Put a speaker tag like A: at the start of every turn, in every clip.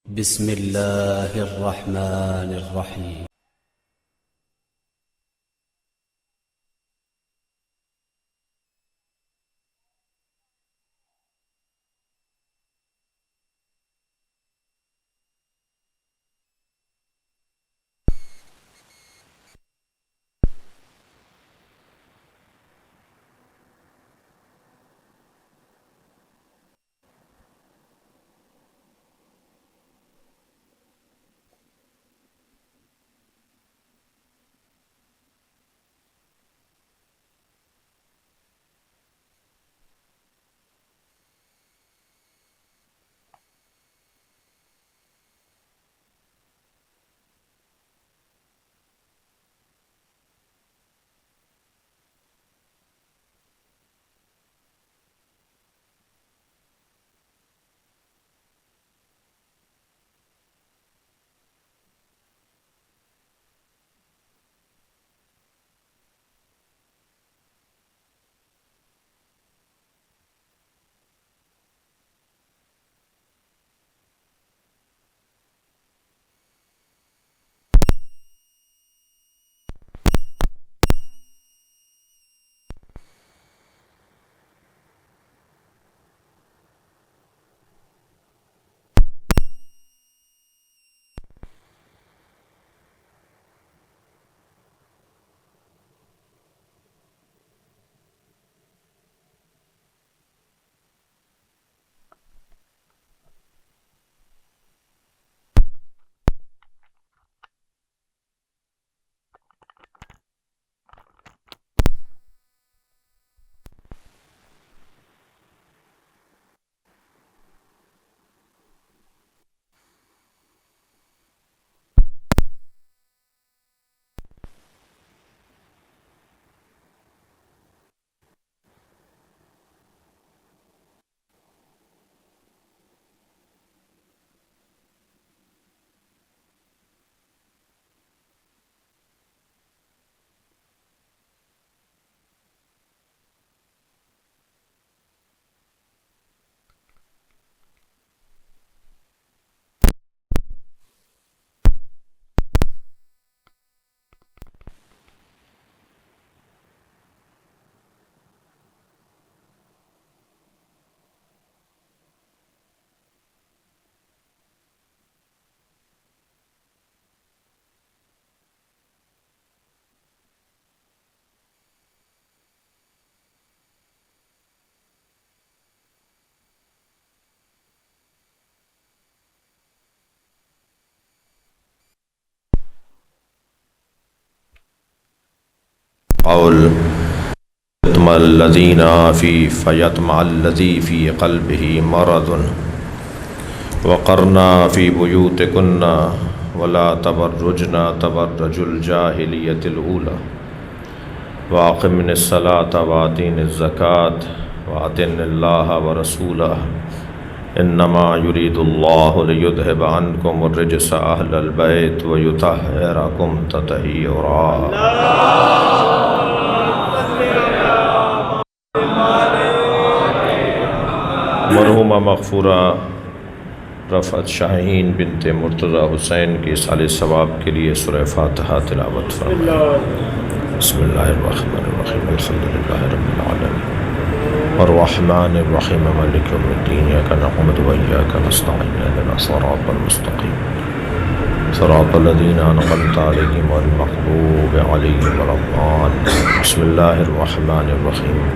A: بسم الله الرحمن الرحيم.
B: قول يطمع الذين فيطمع الذي في قلبه مرض وقرنا في بيوتكن ولا تبرجن تبرج الجاهلية الأولى وأقمن الصلاة وآتين الزكاة وأطعن الله ورسوله إنما يريد الله ليذهب عنكم الرجس أهل البيت ويطهركم تطهيرا. مرحومہ مغفورہ رفعت شاہین بنت مرتضی حسین کے سال ثواب کے لیے سورہ فاتحہ تلاوت فرمائیں۔ بسم اللہ الرحمن الرحیم الحمد للہ رب العالمین الرحمن الرحیم مالک یوم الدین ایاک نعبد و ایاک نستعین اهدنا الصراط المستقیم صراط الذین انعمت علیہم غیر المغضوب علیہم ولا الضالین۔ بسم اللہ الرحمن الرحیم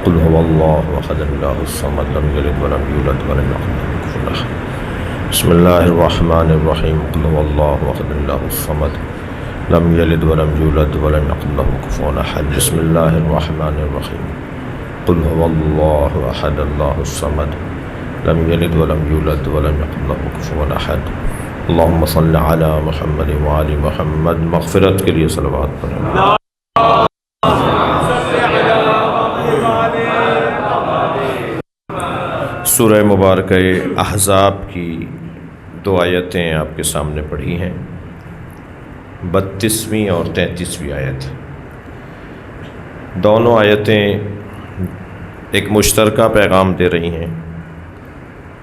B: قل هو اللہ احد اللہ الصمد لم یلد ولم یولد ولم یکن له کفوا احد۔ بسم اللہ الرحمن الرحیم قل هو اللہ احد اللہ الصمد لم یلد ولم یولد ولم یکن له کفوا احد۔ بسم اللہ الرحمن الرحیم قل هو اللہ احد اللہ الصمد لم یلد ولم یولد ولم یکن له کفوا احد۔ اللہم صل علی محمد وآل محمد۔ مغفرت کے لیے صلوات پڑھیں۔ سورہ مبارکہ احزاب کی دو آیتیں آپ کے سامنے پڑھی ہیں، 32ویں اور 33ویں آیت۔ دونوں آیتیں ایک مشترکہ پیغام دے رہی ہیں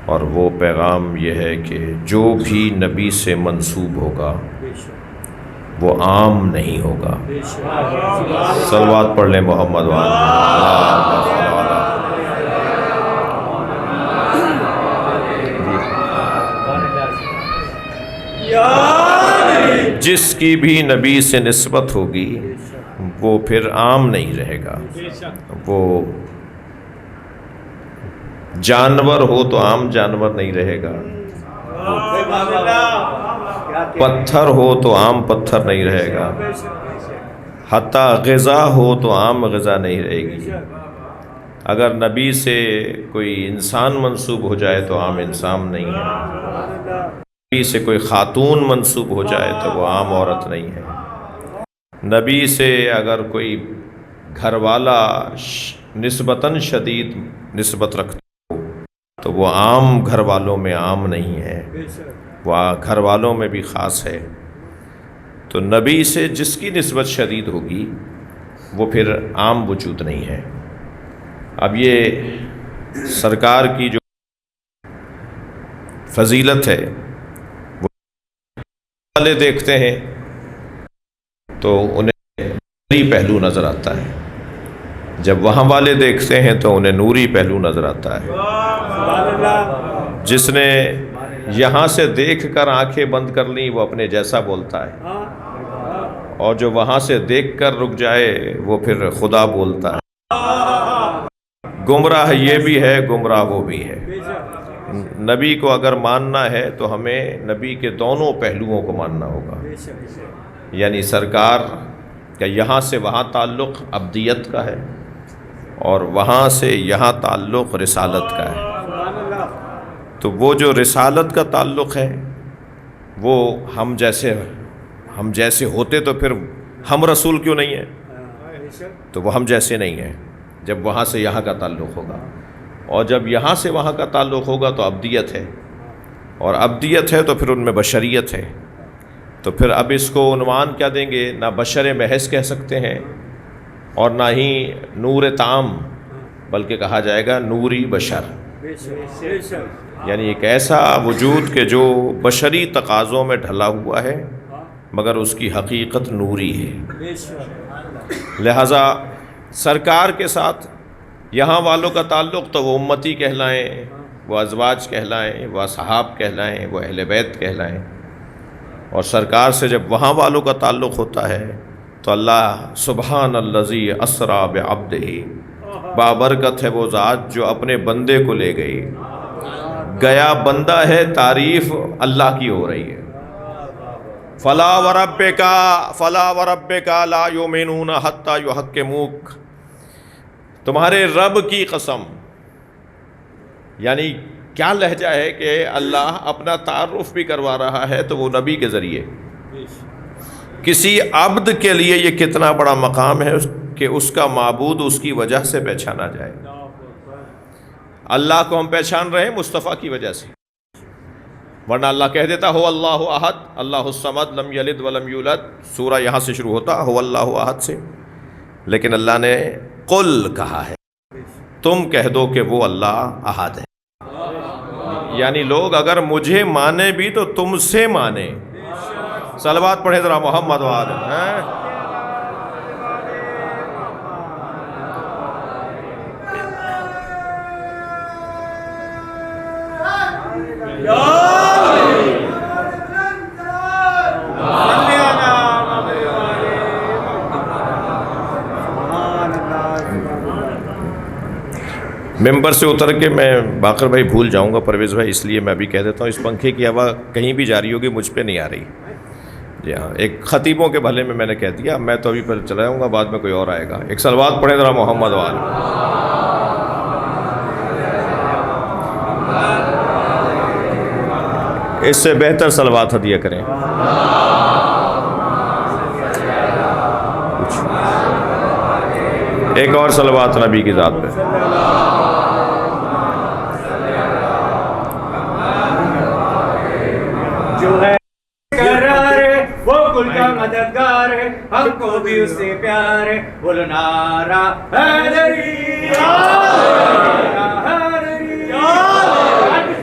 B: اور وہ پیغام یہ ہے کہ جو بھی نبی سے منسوب ہوگا وہ عام نہیں ہوگا۔ صلوات پڑھ لیں محمد جس کی بھی نبی سے نسبت ہوگی وہ پھر عام نہیں رہے گا۔ وہ جانور ہو تو عام جانور نہیں رہے گا، پتھر ہو تو عام پتھر نہیں رہے گا، حتیٰ غذا ہو تو عام غذا نہیں رہے گی۔ اگر نبی سے کوئی انسان منسوب ہو جائے تو عام انسان نہیں ہے، نبی سے کوئی خاتون منسوب ہو جائے تو وہ عام عورت نہیں ہے، نبی سے اگر کوئی گھر والا نسبتاً شدید نسبت رکھتا ہو تو وہ عام گھر والوں میں عام نہیں ہے، وہ گھر والوں میں بھی خاص ہے۔ تو نبی سے جس کی نسبت شدید ہوگی وہ پھر عام وجود نہیں ہے۔ اب یہ سرکار کی جو فضیلت ہے وہ والے دیکھتے ہیں تو انہیں نوری پہلو نظر آتا ہے، جب وہاں والے دیکھتے ہیں تو انہیں نوری پہلو نظر آتا ہے۔ جس نے یہاں سے دیکھ کر آنکھیں بند کر لیں وہ اپنے جیسا بولتا ہے، اور جو وہاں سے دیکھ کر رک جائے وہ پھر خدا بولتا ہے۔ گمراہ یہ بھی ہے، گمراہ وہ بھی ہے۔ نبی کو اگر ماننا ہے تو ہمیں نبی کے دونوں پہلوؤں کو ماننا ہوگا، یعنی سرکار کا یہاں سے وہاں تعلق عبدیت کا ہے اور وہاں سے یہاں تعلق رسالت کا ہے۔ تو وہ جو رسالت کا تعلق ہے وہ ہم جیسے ہوتے تو پھر ہم رسول کیوں نہیں ہیں؟ تو وہ ہم جیسے نہیں ہیں جب وہاں سے یہاں کا تعلق ہوگا، اور جب یہاں سے وہاں کا تعلق ہوگا تو عبدیت ہے، اور عبدیت ہے تو پھر ان میں بشریت ہے۔ تو پھر اب اس کو عنوان کیا دیں گے؟ نہ بشر محض کہہ سکتے ہیں اور نہ ہی نور تام، بلکہ کہا جائے گا نوری بشر، یعنی ایک ایسا وجود کہ جو بشری تقاضوں میں ڈھلا ہوا ہے مگر اس کی حقیقت نوری ہے۔ لہٰذا سرکار کے ساتھ یہاں والوں کا تعلق تو وہ امتی کہلائیں، وہ ازواج کہلائیں، وہ اصحاب کہلائیں، وہ اہل بیت کہلائیں، اور سرکار سے جب وہاں والوں کا تعلق ہوتا ہے تو اللہ سبحان الذی اسریٰ بعبدہ، بابرکت ہے وہ ذات جو اپنے بندے کو لے گئی، گیا بندہ ہے، تعریف اللہ کی ہو رہی ہے۔ فلا وربک لا یؤمنون حتی یحکموک، تمہارے رب کی قسم، یعنی کیا لہجہ ہے کہ اللہ اپنا تعارف بھی کروا رہا ہے تو وہ نبی کے ذریعے۔ کسی عبد کے لیے یہ کتنا بڑا مقام ہے کہ اس کا معبود اس کی وجہ سے پہچانا جائے۔ اللہ کو ہم پہچان رہے ہیں مصطفیٰ کی وجہ سے، ورنہ اللہ کہہ دیتا ہو اللہ احد اللہ الصمد لم یلد ولم یولد، سورہ یہاں سے شروع ہوتا ہو اللہ احد سے، لیکن اللہ نے قل کہا ہے، تم کہہ دو کہ وہ اللہ احد ہے، یعنی لوگ اگر مجھے مانے بھی تو تم سے مانے۔ صلوات پڑھیں ذرا محمد وآلہ۔ ممبر سے اتر کے میں باقر بھائی بھول جاؤں گا، پرویز بھائی، اس لیے میں ابھی کہہ دیتا ہوں اس پنکھے کی ہوا کہیں بھی جاری ہوگی مجھ پہ نہیں آ رہی۔ جی ہاں، ایک خطیبوں کے بھلے میں نے کہہ دیا، میں تو ابھی پر چلا جاؤں گا، بعد میں کوئی اور آئے گا۔ ایک صلوات پڑھیں ذرا محمد وآلہ۔ اس سے بہتر صلوات ہدیہ کریں۔ ایک اور صلوات نبی کی ذات پہ۔
C: جو ہے قرار وہ کل کا مددگار ہے، ہم کو بھی اس سے پیار ہے، بولو نعرہ حیدری حیدری حیدری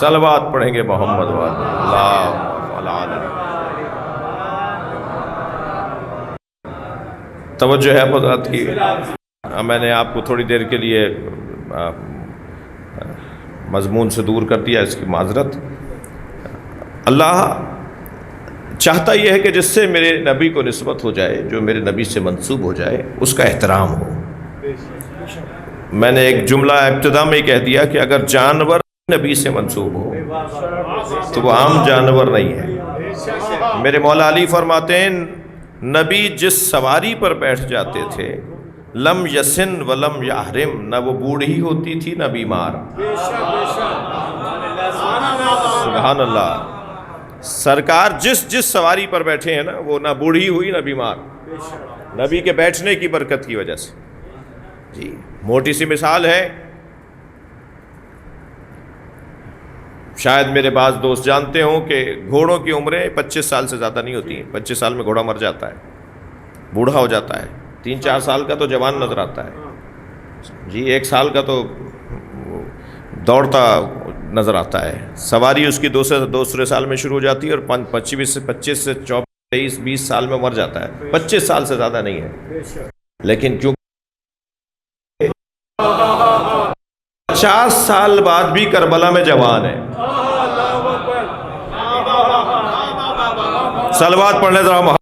B: صلوات پڑھیں گے محمد والے اللہ علیہ۔ توجہ ہے حضرات کی؟ میں نے آپ کو تھوڑی دیر کے لیے مضمون سے دور کر دیا، اس کی معذرت۔ اللہ چاہتا یہ ہے کہ جس سے میرے نبی کو نسبت ہو جائے، جو میرے نبی سے منسوب ہو جائے، اس کا احترام ہو۔ میں نے ایک جملہ ابتدا میں ہی کہہ دیا کہ اگر جانور نبی سے منسوب ہو تو وہ عام جانور نہیں ہے۔ میرے مولا علی فرماتے ہیں نبی جس سواری پر بیٹھ جاتے تھے لم یسن ولم یحرم، نہ وہ بوڑھی ہوتی تھی نہ بیمار۔ سبحان اللہ۔ سرکار جس سواری پر بیٹھے ہیں نا، وہ نہ بوڑھی ہوئی نہ بیمار، نبی کے بیٹھنے کی برکت کی وجہ سے۔ جی موٹی سی مثال ہے، شاید میرے بعض دوست جانتے ہوں کہ گھوڑوں کی عمریں 25 سال سے زیادہ نہیں ہوتی ہیں۔ 25 سال میں گھوڑا مر جاتا ہے، بوڑھا ہو جاتا ہے۔ 3-4 سال کا تو جوان نظر آتا ہے، جی 1 سال کا تو دوڑتا نظر آتا ہے۔ سواری اس کی دوسرے سال میں شروع ہو جاتی ہے اور 25 سے 24 20 سال میں مر جاتا ہے۔ 25 سال سے زیادہ نہیں ہے، لیکن کیونکہ 50 سال بعد بھی کربلا میں جوان ہے۔ صلوات پڑھنے ذرا محمد۔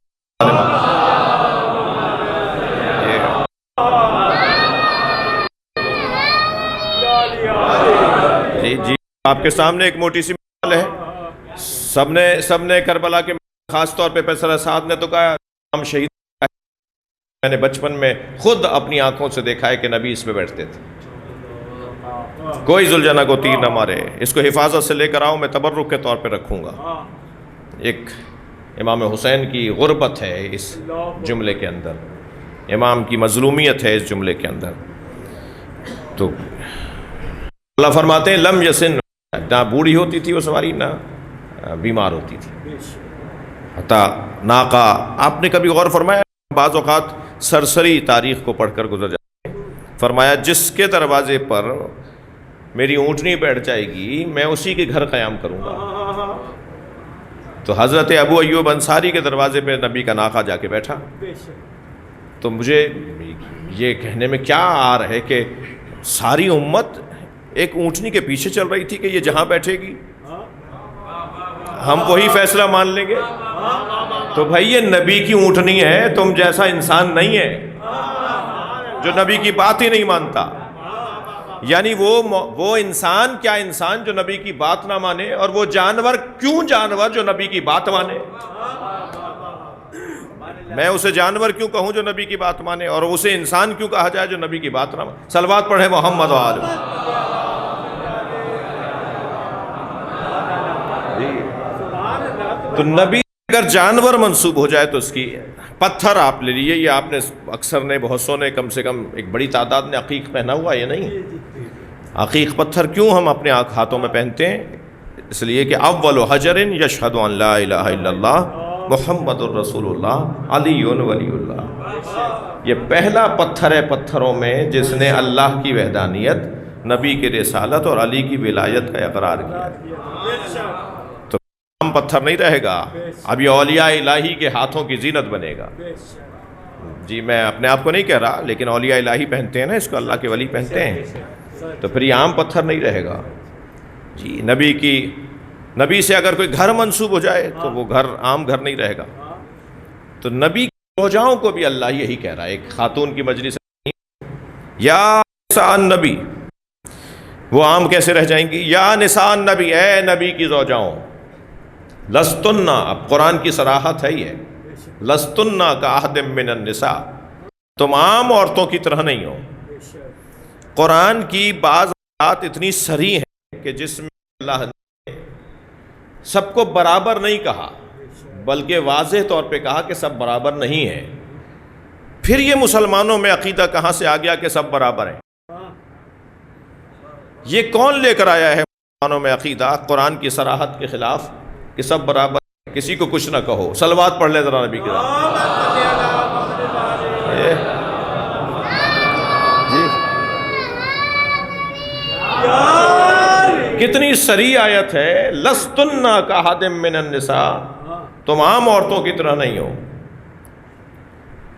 B: جی آپ کے سامنے ایک موٹی سی مثال ہے۔ سب نے کربلا کے خاص طور پہ پیسر اسعد نے تو کہا ہم شہید۔ میں نے بچپن میں خود اپنی آنکھوں سے دیکھا ہے کہ نبی اس پہ بیٹھتے تھے۔ کوئی ذوالجنہ کو تیر نہ مارے، اس کو حفاظت سے لے کر آؤ، میں تبرک کے طور پہ رکھوں گا۔ ایک امام حسین کی غربت ہے اس جملے کے اندر، امام کی مظلومیت ہے اس جملے کے اندر۔ تو اللہ فرماتے ہیں لم یسن، نہ بوڑھی ہوتی تھی وہ سواری نہ بیمار ہوتی تھی۔ حتیٰ ناقہ، آپ نے کبھی غور فرمایا بعض اوقات سرسری تاریخ کو پڑھ کر گزر جاتے ہیں، فرمایا جس کے دروازے پر میری اونٹنی بیٹھ جائے گی میں اسی کے گھر قیام کروں گا۔ تو حضرت ابو ایوب انصاری کے دروازے پہ نبی کا ناقہ جا کے بیٹھا۔ تو مجھے یہ کہنے میں کیا آ رہا ہے کہ ساری امت ایک اونٹنی کے پیچھے چل رہی تھی کہ یہ جہاں بیٹھے گی ہم وہی فیصلہ مان لیں گے۔ تو بھائی یہ نبی کی اونٹنی ہے، تم جیسا انسان نہیں ہے جو نبی کی بات ہی نہیں مانتا۔ یعنی وہ انسان کیا انسان جو نبی کی بات نہ مانے، اور وہ جانور کیوں جانور جو نبی کی بات مانے۔ میں اسے جانور کیوں کہوں جو نبی کی بات مانے، اور اسے انسان کیوں کہا جائے جو نبی کی بات نہ مانے۔ صلوات پڑھیں محمد وآلہ۔ تو نبی اگر جانور منسوب ہو جائے تو اس کی پتھر آپ لے لیجیے، یہ آپ نے اکثر نے بہت سو نے کم سے کم ایک بڑی تعداد نے عقیق پہنا ہوا، یہ نہیں عقیق پتھر کیوں ہم اپنے ہاتھوں میں پہنتے ہیں؟ اس لیے کہ اول حجر یشہد ان لا الہ الا اللہ محمد الرسول اللہ علی ولی اللہ۔ یہ پہلا پتھر ہے پتھروں میں جس نے اللہ کی وحدانیت، نبی کی رسالت اور علی کی ولایت کا اقرار کیا۔ تو عام پتھر نہیں رہے گا، اب یہ اولیاء الہی کے ہاتھوں کی زینت بنے گا۔ جی میں اپنے آپ کو نہیں کہہ رہا، لیکن اولیاء الہی پہنتے ہیں نا اس کو، اللہ کے ولی پہنتے ہیں، تو پھر یہ عام پتھر نہیں رہے گا۔ جی نبی سے اگر کوئی گھر منسوب ہو جائے تو وہ گھر عام گھر نہیں رہے گا۔ تو نبی کی روجاؤں کو بھی اللہ یہی کہہ رہا ہے، ایک خاتون کی مجلس یا نساء النبی، وہ عام کیسے رہ جائیں گی؟ یا نساء النبی، اے نبی کی زوجاؤں، لستن، اب قرآن کی صراحت ہے یہ، لستن کاحد من النساء، تم عام عورتوں کی طرح نہیں ہو۔ قرآن کی بعض آیات اتنی صریح ہیں کہ جس میں اللہ نے سب کو برابر نہیں کہا، بلکہ واضح طور پہ کہا کہ سب برابر نہیں ہیں۔ پھر یہ مسلمانوں میں عقیدہ کہاں سے آ گیا کہ سب برابر ہیں؟ یہ کون لے کر آیا ہے مسلمانوں میں عقیدہ قرآن کی صراحت کے خلاف کہ سب برابر ہیں، کسی کو کچھ نہ کہو؟ صلوات پڑھ لیں ذرا نبی کے ساتھ۔ جی کتنی سری آیت ہے، لستن کاحدم من النساء، تم عام عورتوں کی طرح نہیں ہو۔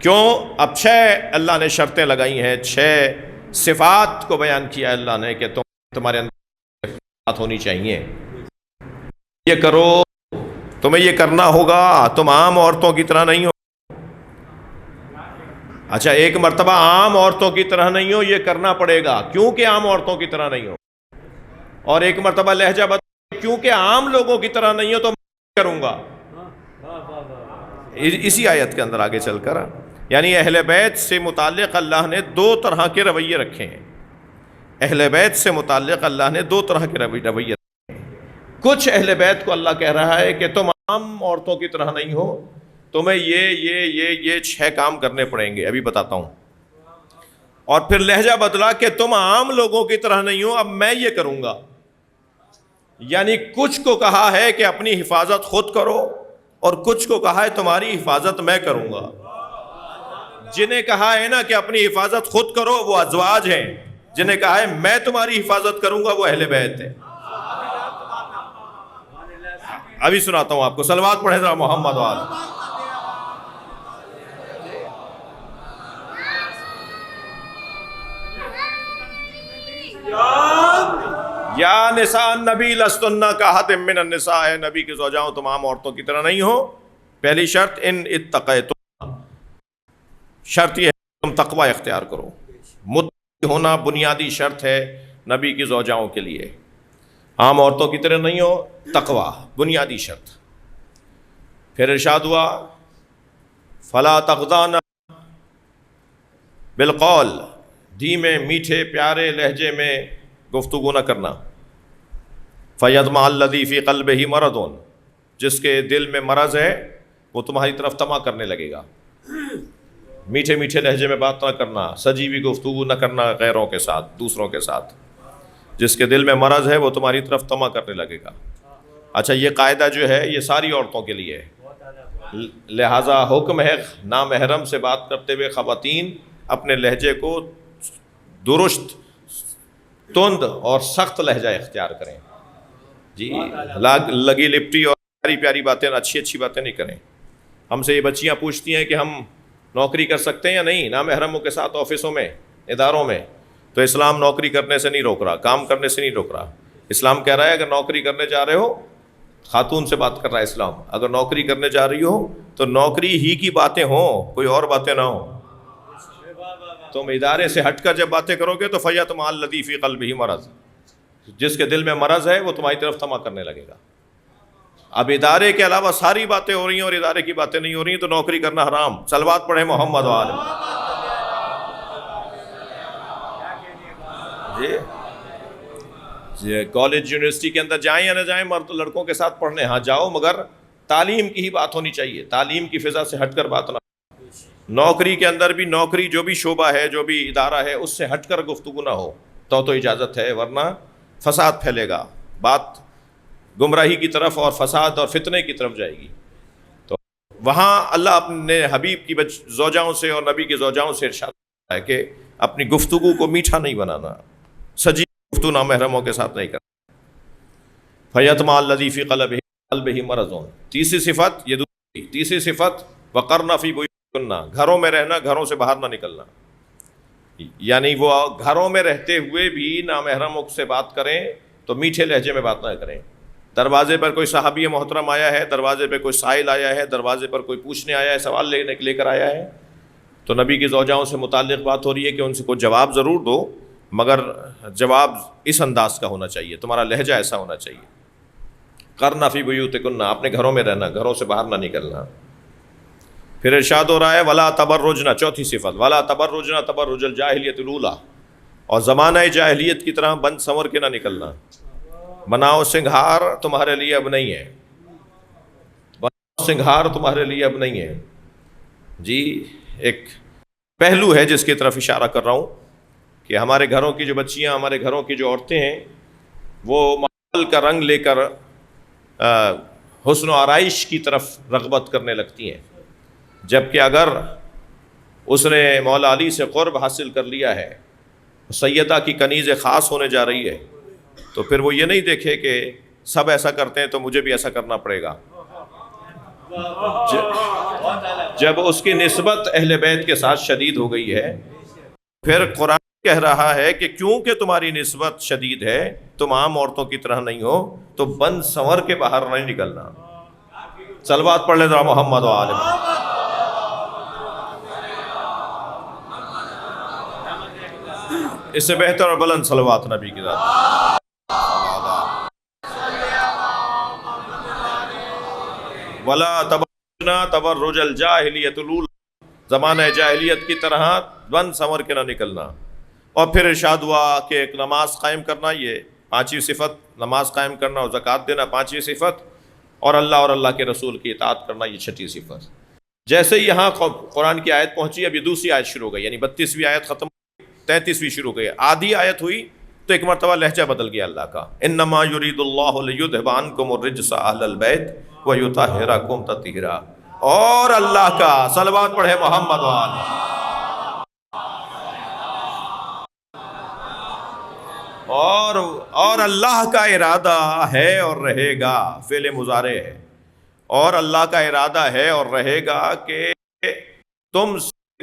B: کیوں؟ اب 6 اللہ نے شرطیں لگائی ہیں، 6 صفات کو بیان کیا اللہ نے کہ تمہارے اندر صفات ہونی چاہیے، یہ کرو، تمہیں یہ کرنا ہوگا، تم عام عورتوں کی طرح نہیں ہو۔ اچھا، ایک مرتبہ عام عورتوں کی طرح نہیں ہو یہ کرنا پڑے گا کیونکہ عام عورتوں کی طرح نہیں ہو، اور ایک مرتبہ لہجہ بدل کیونکہ عام لوگوں کی طرح نہیں ہو تو میں کروں گا۔ اسی آیت کے اندر آگے چل کر یعنی اہل بیت سے متعلق اللہ نے 2 طرح کے رویے رکھے ہیں۔ اہل بیت سے متعلق اللہ نے 2 طرح کے رویے رکھے ہیں۔ کچھ اہل بیت کو اللہ کہہ رہا ہے کہ تم عام عورتوں کی طرح نہیں ہو، تمہیں یہ 6 کام کرنے پڑیں گے، ابھی بتاتا ہوں۔ اور پھر لہجہ بدلا کہ تم عام لوگوں کی طرح نہیں ہو، اب میں یہ کروں گا۔ یعنی کچھ کو کہا ہے کہ اپنی حفاظت خود کرو، اور کچھ کو کہا ہے تمہاری حفاظت میں کروں گا۔ جنہیں کہا ہے نا کہ اپنی حفاظت خود کرو وہ ازواج ہیں، جنہیں کہا ہے میں تمہاری حفاظت کروں گا وہ اہل بیت ہے۔ ابھی سناتا ہوں آپ کو، صلوات پڑھیں ذرا محمد وآل۔ یا نساء النبی لستن کاحدم من النساء، اے نبی کے زوجاؤں تم عام عورتوں کی طرح نہیں ہو۔ پہلی شرط ان اتقیتم، شرط یہ ہے تم تقوی اختیار کرو۔ متقی ہونا بنیادی شرط ہے نبی کی زوجاؤں کے لیے، عام عورتوں کی طرح نہیں ہو، تقوی بنیادی شرط۔ پھر ارشاد ہوا فلا تخضعن بالقول، دھیمے میٹھے پیارے لہجے میں گفتگو نہ کرنا۔ فیطمع الذی فی قلبہ مرض، جس کے دل میں مرض ہے وہ تمہاری طرف طمع کرنے لگے گا۔ میٹھے میٹھے لہجے میں بات نہ کرنا، سجی ہوئی گفتگو نہ کرنا غیروں کے ساتھ، دوسروں کے ساتھ۔ جس کے دل میں مرض ہے وہ تمہاری طرف طمع کرنے لگے گا۔ اچھا، یہ قاعدہ جو ہے یہ ساری عورتوں کے لیے ہے، لہٰذا حکم ہے نامحرم سے بات کرتے ہوئے خواتین اپنے لہجے کو درست، تند اور سخت لہجہ اختیار کریں۔ جی، لگی لپٹی اور پیاری پیاری باتیں، اچھی اچھی باتیں نہیں کریں۔ ہم سے یہ بچیاں پوچھتی ہیں کہ ہم نوکری کر سکتے ہیں یا نہیں نامحرموں کے ساتھ آفسوں میں، اداروں میں؟ تو اسلام نوکری کرنے سے نہیں روک رہا، کام کرنے سے نہیں روک رہا۔ اسلام کہہ رہا ہے اگر نوکری کرنے جا رہے ہو، خاتون سے بات کر رہا ہے اسلام، اگر نوکری کرنے جا رہی ہو تو نوکری ہی کی باتیں ہوں، کوئی اور باتیں نہ ہوں۔ تم ادارے سے ہٹ کر جب باتیں کرو گے تو فیطمع الذی فی قلبہ مرض، جس کے دل میں مرض ہے وہ تمہاری طرف طمع کرنے لگے گا۔ اب ادارے کے علاوہ ساری باتیں ہو رہی ہیں اور ادارے کی باتیں نہیں ہو رہی ہیں تو نوکری کرنا حرام۔ صلوات پڑھیں محمد وآل۔ جی، کالج یونیورسٹی کے اندر جائیں یا نہ جائیں، مرد لڑکوں کے ساتھ پڑھنے، ہاں جاؤ، مگر تعلیم کی ہی بات ہونی چاہیے، تعلیم کی فضا سے ہٹ کر بات نہ۔ نوکری کے اندر بھی، نوکری جو بھی شعبہ ہے، جو بھی ادارہ ہے، اس سے ہٹ کر گفتگو نہ ہو تو اجازت ہے، ورنہ فساد پھیلے گا، بات گمراہی کی طرف اور فساد اور فتنے کی طرف جائے گی۔ تو وہاں اللہ اپنے حبیب کی زوجاؤں سے اور نبی کی زوجاؤں سے ارشاد کرتا ہے کہ اپنی گفتگو کو میٹھا نہیں بنانا، سجی گفتگو نامحرموں کے ساتھ نہیں کرنا۔ فیطمع الذی فی قلبہ مرض۔ تیسری صفت، یہ دوسری، تیسری صفت وقرن فی بیوتکن، گھروں میں رہنا، گھروں سے باہر نہ نکلنا۔ یعنی وہ گھروں میں رہتے ہوئے بھی نامحرموں سے بات کریں تو میٹھے لہجے میں بات نہ کریں۔ دروازے پر کوئی صحابی محترم آیا ہے، دروازے پہ کوئی سائل آیا ہے، دروازے پر کوئی پوچھنے آیا ہے، سوال لے کر آیا ہے، تو نبی کی زوجاؤں سے متعلق بات ہو رہی ہے کہ ان سے کوئی جواب ضرور دو، مگر جواب اس انداز کا ہونا چاہیے، تمہارا لہجہ ایسا ہونا چاہیے۔ قرن فی بیوتکن، اپنے گھروں میں رہنا، گھروں سے باہر نہ نکلنا۔ پھر ارشاد ہو رہا ہے ولا تبرجنا، چوتھی صفت، ولا تبرجنا تبرج الجاہلیت الاولی، اور زمانہ جاہلیت کی طرح بند سنور کے نہ نکلنا۔ بناؤ سنگھار تمہارے لیے اب نہیں ہے، بناؤ سنگھار تمہارے لیے اب نہیں ہے۔ جی، ایک پہلو ہے جس کی طرف اشارہ کر رہا ہوں کہ ہمارے گھروں کی جو بچیاں، ہمارے گھروں کی جو عورتیں ہیں، وہ مال کا رنگ لے کر حسن و آرائش کی طرف رغبت کرنے لگتی ہیں، جبکہ اگر اس نے مولا علی سے قرب حاصل کر لیا ہے، سیدہ کی کنیز خاص ہونے جا رہی ہے، تو پھر وہ یہ نہیں دیکھے کہ سب ایسا کرتے ہیں تو مجھے بھی ایسا کرنا پڑے گا. جب اس کی نسبت اہل بیت کے ساتھ شدید ہو گئی ہے، پھر قرآن کہہ رہا ہے کہ کیونکہ تمہاری نسبت شدید ہے، تم عام عورتوں کی طرح نہیں ہو، تو بند سنور کے باہر نہیں نکلنا. صلوات پڑھ لیں ذرا محمد و آل محمد. اس سے بہتر اور بلند صلوات نبی کی ذات. وَلَا تَبَرُّجْنَا تَبَرُّجَ الْجَاهِلِيَّةِ الْأُولَىٰ، زمانہ جاہلیت کی طرح بند سنور کے نہ نکلنا. اور پھر ارشاد ہوا کہ ایک نماز قائم کرنا، یہ پانچویں صفت، نماز قائم کرنا اور زکوٰۃ دینا پانچویں صفت، اور اللہ کے رسول کی اطاعت کرنا یہ چھٹی صفت. جیسے یہاں قرآن کی آیت پہنچی، اب یہ دوسری آیت شروع ہو گئی، یعنی 32ویں آیت ختم، 33ویں شروع ہو گئی. آدھی آیت ہوئی تو ایک مرتبہ لہجہ بدل گیا اللہ کا. انما یرید اللہ لیذھب عنکم الرجس اہل البیت ویطہرکم تطہیرا. اور اللہ کا صلوات پڑھے محمد و آل. اور اللہ کا ارادہ ہے اور رہے گا، فعل مضارع ہے، اور اللہ کا ارادہ ہے اور رہے گا کہ تم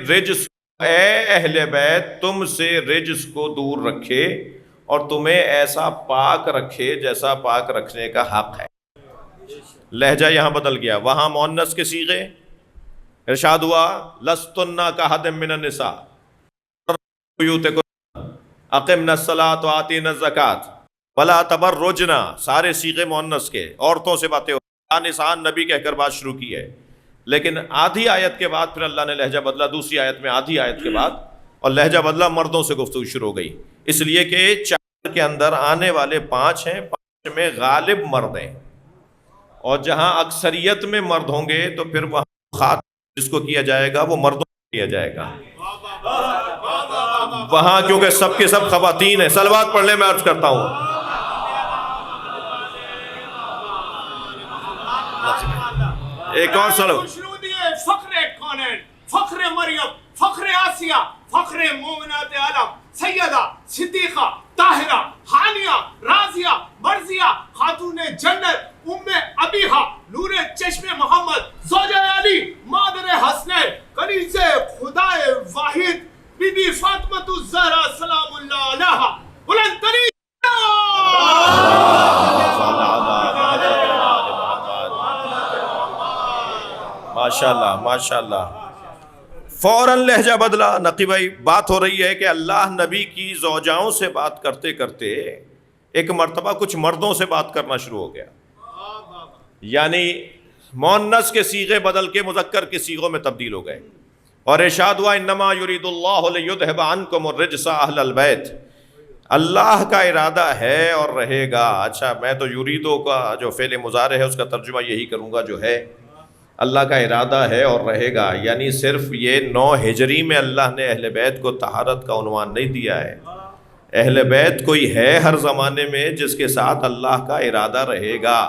B: رجس، اے اہل بیت، تم سے رجس کو دور رکھے اور تمہیں ایسا پاک رکھے جیسا پاک رکھنے کا حق ہے. لہجہ یہاں بدل گیا، وہاں مؤنث کے صیغے. ارشاد ہوا لستن کاحد من النساء بیوتکن اقمنا الصلاۃ وآتینا الزکاۃ ولا تبرجنا، سارے صیغے مؤنث کے، عورتوں سے باتیں. نسان نبی کہہ کر بات شروع کی ہے، لیکن آدھی آیت کے بعد پھر اللہ نے لہجہ بدلا. دوسری آیت میں آدھی آیت کے بعد اور لہجہ بدلا، مردوں سے گفتگو شروع ہو گئی. اس لیے کہ 4 کے اندر آنے والے 5 ہیں، 5 میں غالب مرد ہیں، اور جہاں اکثریت میں مرد ہوں گے تو پھر وہاں خاطب جس کو کیا جائے گا وہ مردوں کو کیا جائے گا. وہاں کیونکہ سب کے سب خواتین ہیں. صلوات پڑھ لیں، میں عرض کرتا ہوں. ایک اور سلو.
D: فخر کونین، فخر مریم، فخر آسیہ، فخر مومنات عالم، سیدہ صدیقہ طاہرہ حانیہ راضیہ مرضیہ خاتون جنت ام ابیہا نور چشم محمد زوجہ علی مادر حسنین کنیز خدا واحد بی بی فاطمہ الزہرا سلام اللہ علیہا بلند ترین.
B: ماشاءاللہ ماشاءاللہ. فوراً لہجہ بدلا. نقی بھائی، بات ہو رہی ہے کہ اللہ نبی کی زوجاؤں سے بات کرتے کرتے ایک مرتبہ کچھ مردوں سے بات کرنا شروع ہو گیا، یعنی مؤنث کے صیغے بدل کے مذکر کے صیغوں میں تبدیل ہو گئے. اور ارشاد ہوا انما یرید اللہ لیذھب عنکم الرجس اہل البیت، اللہ کا ارادہ ہے اور رہے گا. اچھا، میں تو یریدو کا جو فعل مضارع ہے اس کا ترجمہ یہی کروں گا جو ہے اللہ کا ارادہ ہے اور رہے گا، یعنی صرف یہ 9 ہجری میں اللہ نے اہل بیت کو طہارت کا عنوان نہیں دیا ہے. اہل بیت کوئی ہے ہر زمانے میں جس کے ساتھ اللہ کا ارادہ رہے گا.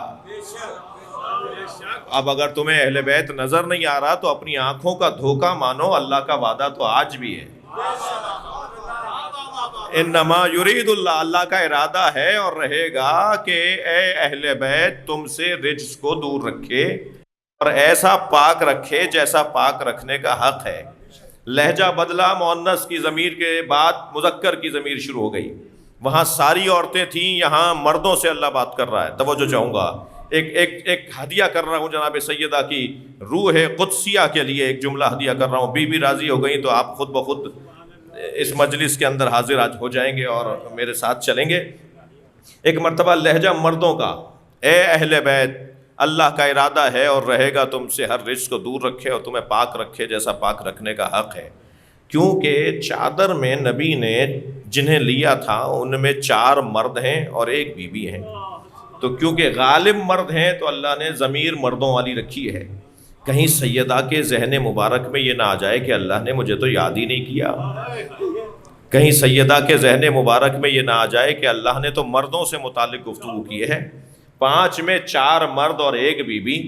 B: اب اگر تمہیں اہل بیت نظر نہیں آ رہا تو اپنی آنکھوں کا دھوکہ مانو، اللہ کا وعدہ تو آج بھی ہے. انما یرید اللہ، اللہ کا ارادہ ہے اور رہے گا کہ اے اہل بیت تم سے رجس کو دور رکھے اور ایسا پاک رکھے جیسا پاک رکھنے کا حق ہے. لہجہ بدلا، مؤنث کی ضمیر کے بعد مذکر کی ضمیر شروع ہو گئی. وہاں ساری عورتیں تھیں، یہاں مردوں سے اللہ بات کر رہا ہے. توجہ چاہوں گا، ایک ہدیہ کر رہا ہوں جناب سیدہ کی روح قدسیہ کے لیے، ایک جملہ ہدیہ کر رہا ہوں. بی بی راضی ہو گئی تو آپ خود بخود اس مجلس کے اندر حاضر آج ہو جائیں گے اور میرے ساتھ چلیں گے. ایک مرتبہ لہجہ مردوں کا، اے اہل بیت اللہ کا ارادہ ہے اور رہے گا تم سے ہر رجس کو دور رکھے اور تمہیں پاک رکھے جیسا پاک رکھنے کا حق ہے. کیونکہ چادر میں نبی نے جنہیں لیا تھا ان میں 4 مرد ہیں اور 1 بیوی ہیں. تو کیونکہ غالب مرد ہیں تو اللہ نے ضمیر مردوں والی رکھی ہے. کہیں سیدہ کے ذہن مبارک میں یہ نہ آ جائے کہ اللہ نے مجھے تو یاد ہی نہیں کیا. کہیں سیدہ کے ذہن مبارک میں یہ نہ آ جائے کہ اللہ نے تو مردوں سے متعلق گفتگو کی ہے، 5 میں 4 مرد اور 1 بیوی.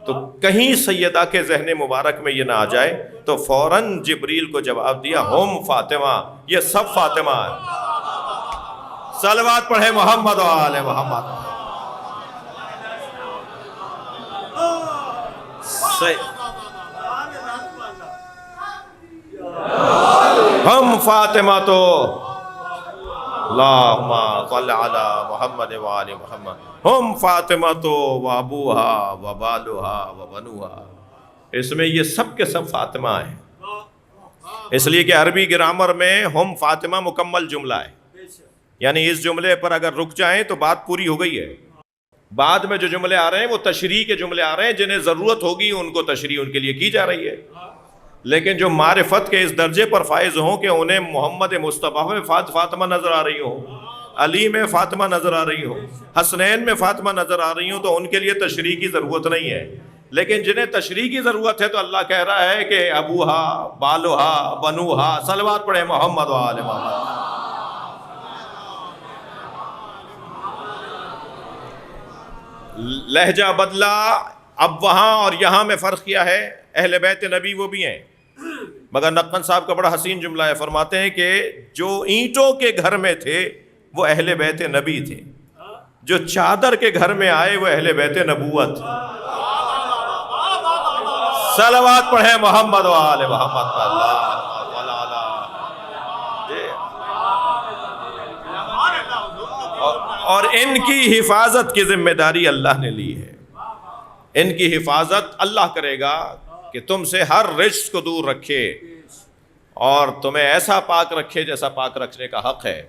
B: تو کہیں سیدہ کے ذہن مبارک میں یہ نہ آ جائے تو فوراً جبریل کو جواب دیا، ہم فاطمہ، یہ سب فاطمہ ہے. صلوات پڑھے محمد و آل محمد. ہم فاطمہ تو اللہم صل علی محمد و آل محمد. ہم فاطمہ تو و ابوہا و بالوہا و بنوہا. اس میں یہ سب کے سب فاطمہ ہیں، اس لیے کہ عربی گرامر میں ہم فاطمہ مکمل جملہ ہے، یعنی اس جملے پر اگر رک جائیں تو بات پوری ہو گئی ہے. بعد میں جو جملے آ رہے ہیں وہ تشریح کے جملے آ رہے ہیں، جنہیں ضرورت ہوگی ان کو تشریح ان کے لیے کی جا رہی ہے. لیکن جو معرفت کے اس درجے پر فائز ہوں کہ انہیں محمد مصطفیٰ میں فاطمہ نظر آ رہی ہوں، علی میں فاطمہ نظر آ رہی ہوں، حسنین میں فاطمہ نظر آ رہی ہوں، تو ان کے لیے تشریح کی ضرورت نہیں ہے. لیکن جنہیں تشریح کی ضرورت ہے تو اللہ کہہ رہا ہے کہ ابوہا بالوہا بنوہا. صلوات پڑھے محمد و آل محمد. لہجہ بدلا، اب وہاں اور یہاں میں فرق کیا ہے. اہل بیت نبی وہ بھی ہیں، مگر نقن صاحب کا بڑا حسین جملہ ہے، فرماتے ہیں کہ جو اینٹوں کے گھر میں تھے وہ اہل بیت نبی تھے، جو چادر کے گھر میں آئے وہ اہل بیت نبوت. صلوات پڑھے محمد و آل محمد. اور ان کی حفاظت کی ذمہ داری اللہ نے لی ہے. ان کی حفاظت اللہ کرے گا کہ تم سے ہر رجس کو دور رکھے اور تمہیں ایسا پاک رکھے جیسا پاک رکھنے کا حق ہے.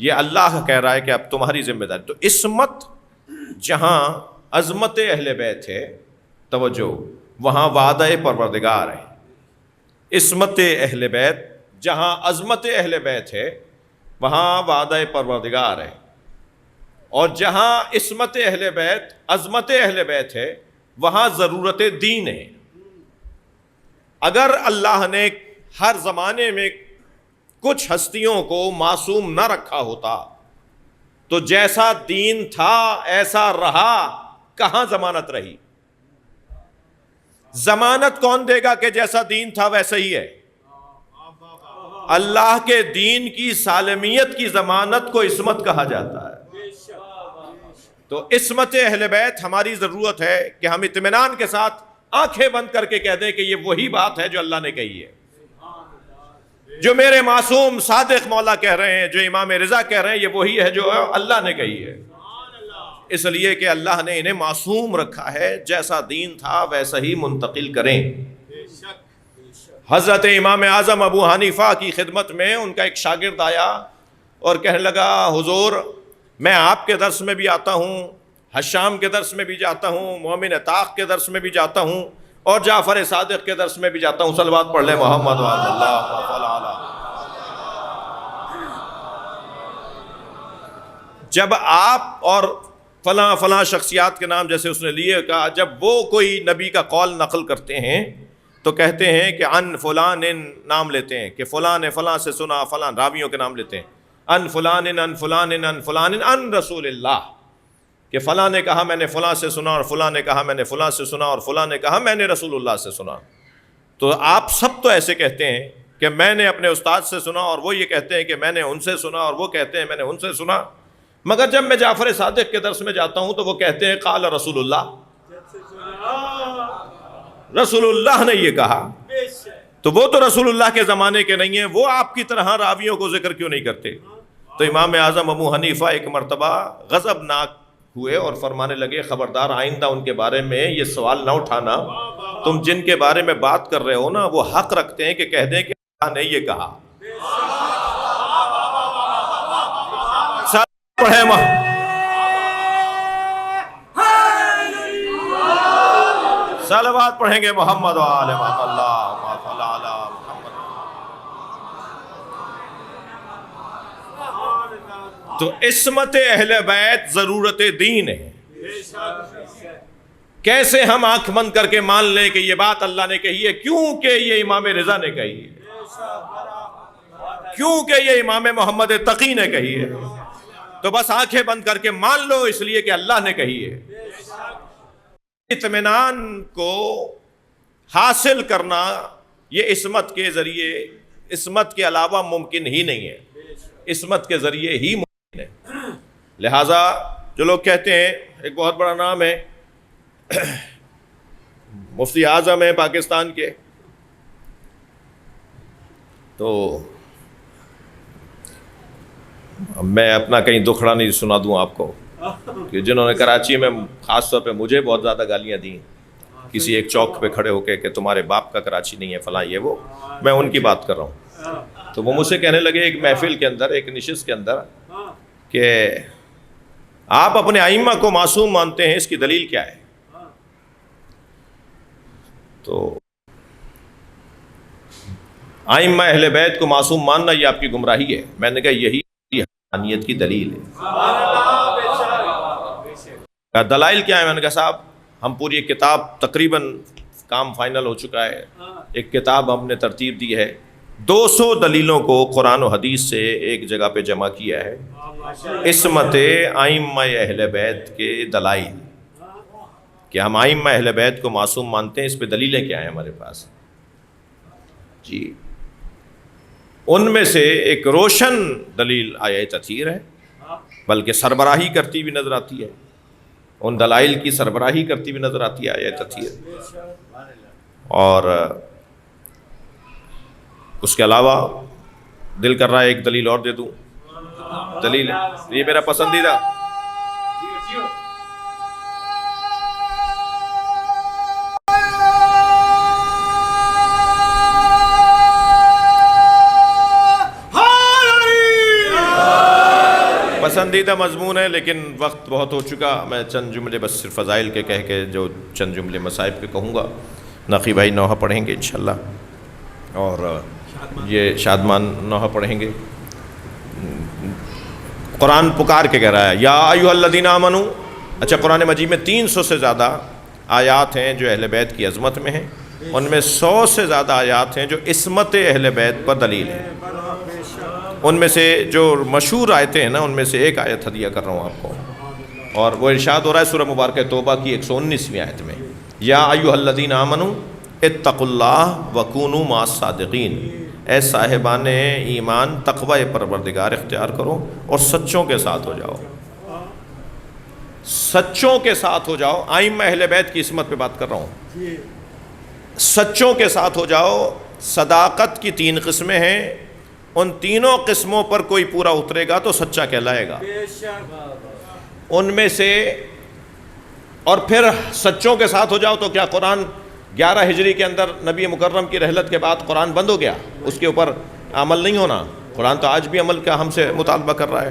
B: یہ اللہ کہہ رہا ہے کہ اب تمہاری ذمہ داری. تو عصمت جہاں عظمت اہل بیت ہے، توجہ، وہاں وعدہ پروردگار ہے. عصمت اہل بیت جہاں عظمت اہل بیت ہے وہاں وعدہ پروردگار ہے، اور جہاں عصمت اہل بیت عظمت اہل بیت ہے وہاں ضرورت دین ہے. اگر اللہ نے ہر زمانے میں کچھ ہستیوں کو معصوم نہ رکھا ہوتا تو جیسا دین تھا ایسا رہا، کہاں ضمانت رہی؟ ضمانت کون دے گا کہ جیسا دین تھا ویسا ہی ہے؟ اللہ کے دین کی سالمیت کی ضمانت کو عصمت کہا جاتا ہے. تو عصمت اہل بیت ہماری ضرورت ہے کہ ہم اطمینان کے ساتھ آنکھیں بند کر کے کہہ دیں کہ یہ وہی بات ہے جو اللہ نے کہی ہے، جو میرے معصوم صادق مولا کہہ رہے ہیں، جو امام رضا کہہ رہے ہیں، یہ وہی ہے جو اللہ نے کہی ہے. اس لیے کہ اللہ نے انہیں معصوم رکھا ہے، جیسا دین تھا ویسا ہی منتقل کریں. حضرت امام اعظم ابو حنیفہ کی خدمت میں ان کا ایک شاگرد آیا اور کہنے لگا، حضور میں آپ کے درس میں بھی آتا ہوں، حشام کے درس میں بھی جاتا ہوں، مومن طاق کے درس میں بھی جاتا ہوں، اور جعفر صادق کے درس میں بھی جاتا ہوں. صلوات پڑھ لیں محمد و اللہ. جب آپ اور فلاں فلاں شخصیات کے نام جیسے اس نے لیے کہا، جب وہ کوئی نبی کا قول نقل کرتے ہیں تو کہتے ہیں کہ ان فلان نام لیتے ہیں، کہ فلاں نے فلاں سے سنا، فلاں راویوں کے نام لیتے ہیں، ان فلان ان فلان ان فلان ان رسول اللہ، کہ فلاں نے کہا میں نے فلاں سے سنا، اور فلاں نے کہا میں نے فلاں سے سنا، اور فلاں نے کہا میں نے رسول اللہ سے سنا. تو آپ سب تو ایسے کہتے ہیں کہ میں نے اپنے استاد سے سنا، اور وہ یہ کہتے ہیں کہ میں نے ان سے سنا، اور وہ کہتے ہیں میں نے ان سے سنا. مگر جب میں جعفر صادق کے درس میں جاتا ہوں تو وہ کہتے ہیں قال رسول اللہ، رسول اللہ نے یہ کہا. تو وہ تو رسول اللہ کے زمانے کے نہیں ہیں، وہ آپ کی طرح راویوں کو ذکر کیوں نہیں کرتے؟ تو امام اعظم ابو حنیفہ ایک مرتبہ غضبناک ہوئے اور فرمانے لگے، خبردار آئندہ ان کے بارے میں یہ سوال نہ اٹھانا، تم جن کے بارے میں بات کر رہے ہو نا وہ حق رکھتے ہیں کہ کہہ دیں کہ اللہ نے یہ کہا. صلوات پڑھیں گے محمد و آل محمد. اللہم صل علی محمد. تو عصمت اہل بیت ضرورت دین ہے. کیسے ہم آنکھ بند کر کے مان لیں کہ یہ بات اللہ نے کہی ہے کیونکہ یہ امام رضا نے کہی ہے، کیونکہ یہ امام محمد تقی نے کہی ہے، تو بس آنکھیں بند کر کے مان لو اس لیے کہ اللہ نے کہی ہے. اطمینان کو حاصل کرنا یہ عصمت کے ذریعے، عصمت کے علاوہ ممکن ہی نہیں ہے، عصمت کے ذریعے ہی ممکن ہے. لہٰذا جو لوگ کہتے ہیں ایک بہت بڑا نام ہے مفتی اعظم ہے پاکستان کے، تو میں اپنا کہیں دکھڑا نہیں سنا دوں آپ کو کہ جنہوں نے کراچی میں خاص طور پہ مجھے بہت زیادہ گالیاں دیں کسی ایک چوک پہ کھڑے ہو کے کہ تمہارے باپ کا کراچی نہیں ہے فلاں یہ وہ، میں ان کی بات کر رہا ہوں. تو وہ مجھ سے کہنے لگے ایک محفل کے اندر، ایک نشست کے اندر، کہ آپ اپنے ائمہ کو معصوم مانتے ہیں، اس کی دلیل کیا ہے؟ تو ائمہ اہل بیت کو معصوم ماننا یہ آپ کی گمراہی ہے. میں نے کہا یہی حقانیت کی دلیل ہے. دلائل کیا ہے؟ میں نے کہا صاحب ہم پوری ایک کتاب، تقریباً کام فائنل ہو چکا ہے، ایک کتاب ہم نے ترتیب دی ہے، 200 دلیلوں کو قرآن و حدیث سے ایک جگہ پہ جمع کیا ہے، عصمت ائمہ اہل بیت کے دلائل، کہ ہم ائمہ اہل بیت کو معصوم مانتے ہیں، اس پہ دلیلیں کیا ہیں ہمارے پاس جی. ان میں سے ایک روشن دلیل آیہ تطہیر ہے، بلکہ سربراہی کرتی بھی نظر آتی ہے، ان دلائل کی سربراہی کرتی بھی نظر آتی ہے آیہ تطہیر. اور اس کے علاوہ دل کر رہا ہے ایک دلیل اور دے دوں. دلیل یہ میرا پسندیدہ، پسندیدہ مضمون ہے، لیکن وقت بہت ہو چکا. میں چند جملے بس صرف فضائل کے کہہ کے جو چند جملے مصائب کے کہوں گا. نقی بھائی نوحہ پڑھیں گے انشاءاللہ، اور یہ شادمان نوحہ پڑھیں گے. قرآن پکار کے کہہ رہا ہے یا ایھا الذین آمنو. اچھا، قرآن مجید میں 300 سے زیادہ آیات ہیں جو اہل بیت کی عظمت میں ہیں، ان میں 100 سے زیادہ آیات ہیں جو عصمت اہل بیت پر دلیل ہیں. ان میں سے جو مشہور آیتیں ہیں نا، ان میں سے ایک آیت ہدیہ کر رہا ہوں آپ کو، اور وہ ارشاد ہو رہا ہے سورہ مبارکہ توبہ کی 119ویں آیت میں، یا ایھا الذین آمنو اتقوا اللہ وکونوا مع الصادقین. اے صاحبان ایمان تقوی پروردگار اختیار کرو اور سچوں کے ساتھ ہو جاؤ. سچوں کے ساتھ ہو جاؤ. ائمہ اہل بیت کی عصمت پہ بات کر رہا ہوں. سچوں کے ساتھ ہو جاؤ. صداقت کی 3 قسمیں ہیں، ان تینوں قسموں پر کوئی پورا اترے گا تو سچا کہلائے گا. ان میں سے، اور پھر سچوں کے ساتھ ہو جاؤ تو کیا قرآن 11 ہجری کے اندر نبی مکرم کی رحلت کے بعد قرآن بند ہو گیا؟ اس کے اوپر عمل نہیں ہونا؟ قرآن تو آج بھی عمل کا ہم سے مطالبہ کر رہا ہے،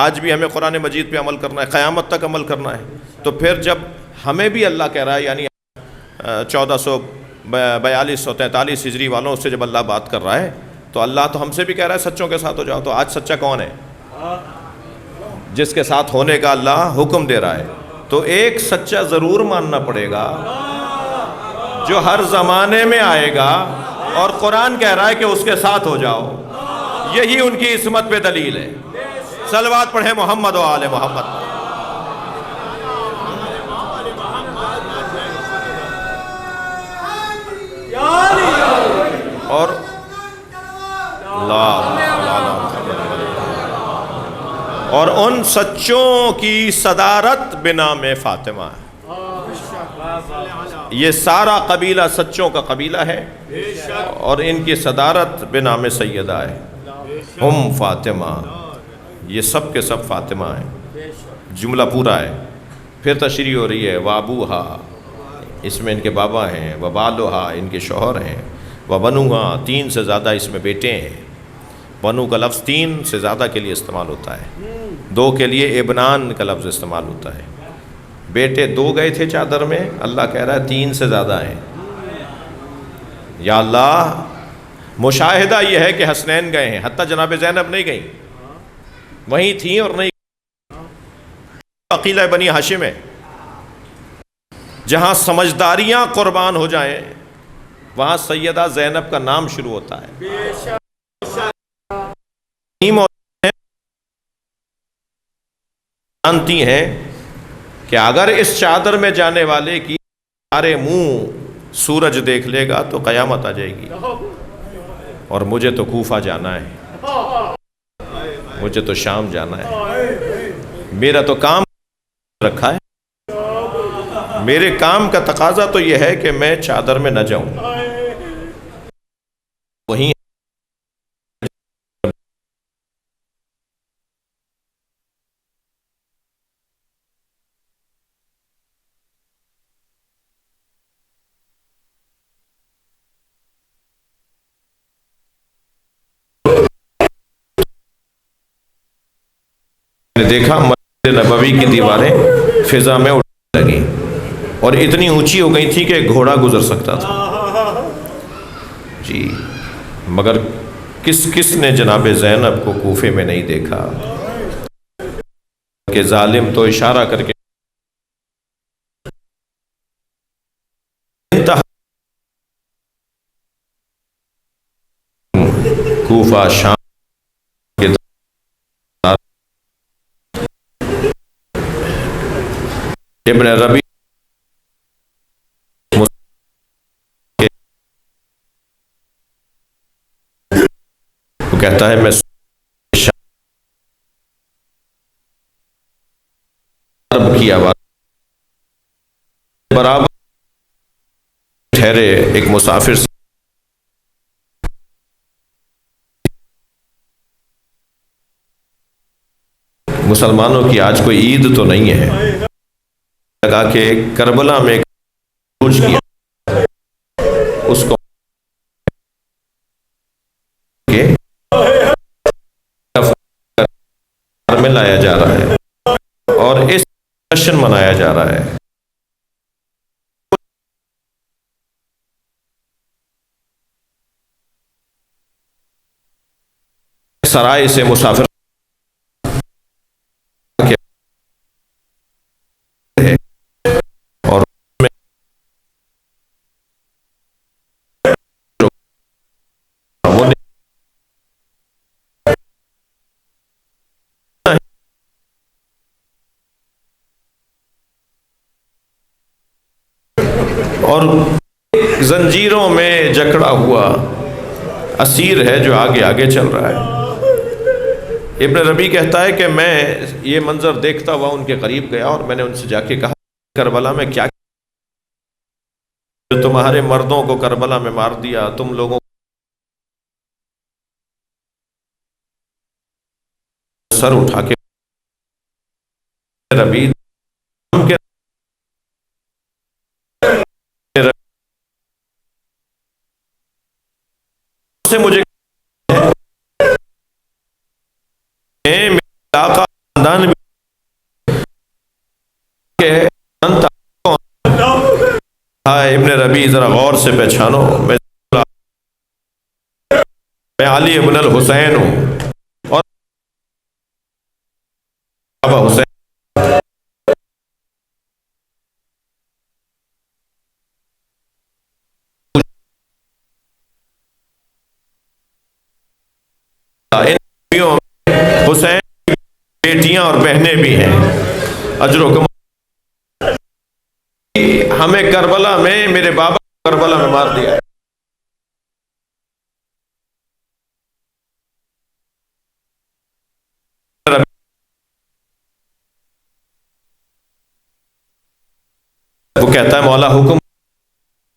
B: آج بھی ہمیں قرآن مجید پہ عمل کرنا ہے، قیامت تک عمل کرنا ہے. تو پھر جب ہمیں بھی اللہ کہہ رہا ہے، یعنی 1442-43 ہجری والوں سے جب اللہ بات کر رہا ہے، تو اللہ تو ہم سے بھی کہہ رہا ہے سچوں کے ساتھ ہو جاؤ. تو آج سچا کون ہے؟ جس کے ساتھ ہونے کا اللہ حکم دے رہا ہے. تو ایک سچا ضرور ماننا پڑے گا جو ہر زمانے میں آئے گا، اور قرآن کہہ رہا ہے کہ اس کے ساتھ ہو جاؤ. یہی ان کی عصمت پہ دلیل ہے. صلوات پڑھیں محمد و آل محمد. اور اور ان سچوں کی صدارت بنام فاطمہ ہے. یہ سارا قبیلہ سچوں کا قبیلہ ہے، اور ان کی صدارت بنام سیدہ ہے. ہم فاطمہ، یہ سب کے سب فاطمہ ہیں. جملہ پورا ہے. پھر تشریح ہو رہی ہے وابوہا، اس میں ان کے بابا ہیں، وبالوہا ان کے شوہر ہیں، وبنوہا 3 سے زیادہ اس میں بیٹے ہیں. بنو کا لفظ 3 سے زیادہ کے لیے استعمال ہوتا ہے، 2 کے لیے ابنان کا لفظ استعمال ہوتا ہے. بیٹے 2 گئے تھے چادر میں، اللہ کہہ رہا ہے 3 سے زیادہ ہیں. یا اللہ، مشاہدہ یہ ہے کہ حسنین گئے ہیں، حتیٰ جناب زینب نہیں گئیں، وہیں تھیں اور نہیں. عقیلہ بنی ہاشم ہے، جہاں سمجھداریاں قربان ہو جائیں وہاں سیدہ زینب کا نام شروع ہوتا ہے. جانتی ہیں کہ اگر اس چادر میں جانے والے کی سارے منہ سورج دیکھ لے گا تو قیامت آ جائے گی، اور مجھے تو کوفہ جانا ہے، مجھے تو شام جانا ہے، میرا تو کام رکھا ہے، میرے کام کا تقاضا تو یہ ہے کہ میں چادر میں نہ جاؤں. وہیں نے دیکھا مسجد نبوی کی دیواریں فضا میں اٹھنے لگیں اور اتنی اونچی ہو گئی تھی کہ ایک گھوڑا گزر سکتا تھا. جی مگر کس نے جناب زینب کو کوفے میں نہیں دیکھا کہ ظالم تو اشارہ کر کے کوفہ شام کے ابن ربی وہ کہتا ہے میں عرب کی آواز برابر ٹھہرے ایک مسافر سے مسلمانوں کی آج کوئی عید تو نہیں ہے، لگا کہ کربلا میں ایک خروج کیا اس کو میں لایا جا رہا ہے اور اس جشن منایا جا رہا ہے. سرائے سے مسافر اور اور زنجیروں میں جکڑا ہوا اسیر ہے جو آگے آگے چل رہا ہے. ابن ربی کہتا ہے کہ میں یہ منظر دیکھتا ہوا ان کے قریب گیا اور میں نے ان سے جا کے کہا کربلا میں کیا تمہارے مردوں کو کربلا میں مار دیا، تم لوگوں سر اٹھا کے ربی سے مجھے علاقہ خاندان ابن ربی ذرا غور سے پہچانو، میں علی ابن الحسین ہوں اور بابا حسین حسین بیٹیاں اور بہنیں بھی ہیں. اجر و کمال ہمیں کربلا میں میرے بابا کربلا میں مار دیا ہے. وہ کہتا ہے مولا حکم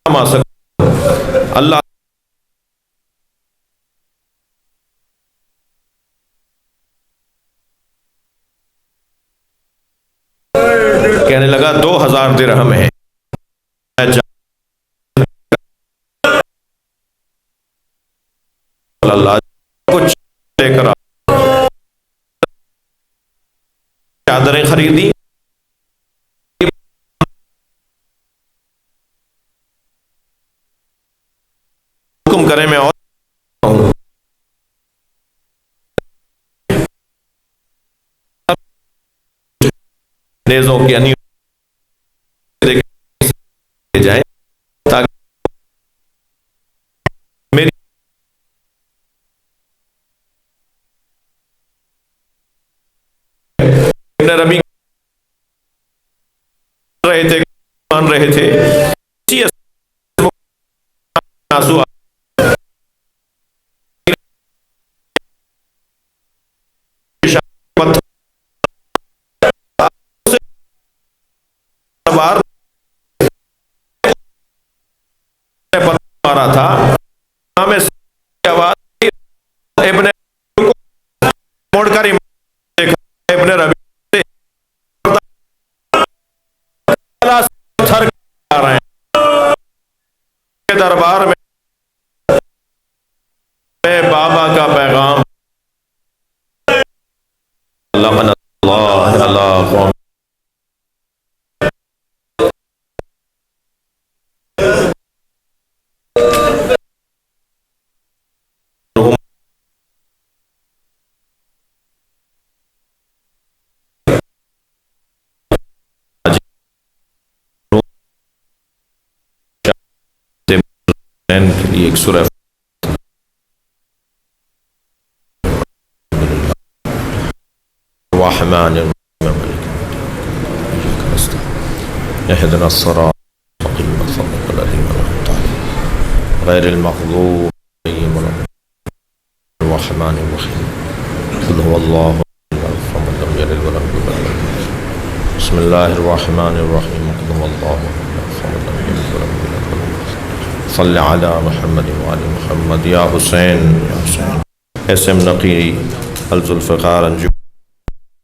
B: آ سکتا اللہ کہنے لگا 2000 درہم ہے. اللہ کچھ لے کر چادریں خریدی، حکم کرے میں اور نیزوں کی انی جائیں تاکہ میری ابن ربی رہے تھے مان رہے تھے آنسو تھا امام کی آواز ابن موڑ کر دیکھا ابن ربیع تھر آ رہے ہیں دربار میں بابا کا پیغام لعن اللہ علی قوم کے لیے ایک سورہ الرحمن الرحیم اهدنا الصراط المستقيم غير المغضوب عليهم ولا الضالين الرحمن الرحيم قل هو الله احد لم يلد ولم يولد بسم الله الرحمن الرحيم قل هو الله احد لم يلد ولم يولد صل على محمد وعلى محمد یا حسین اسم نقی الذوالفقار انجم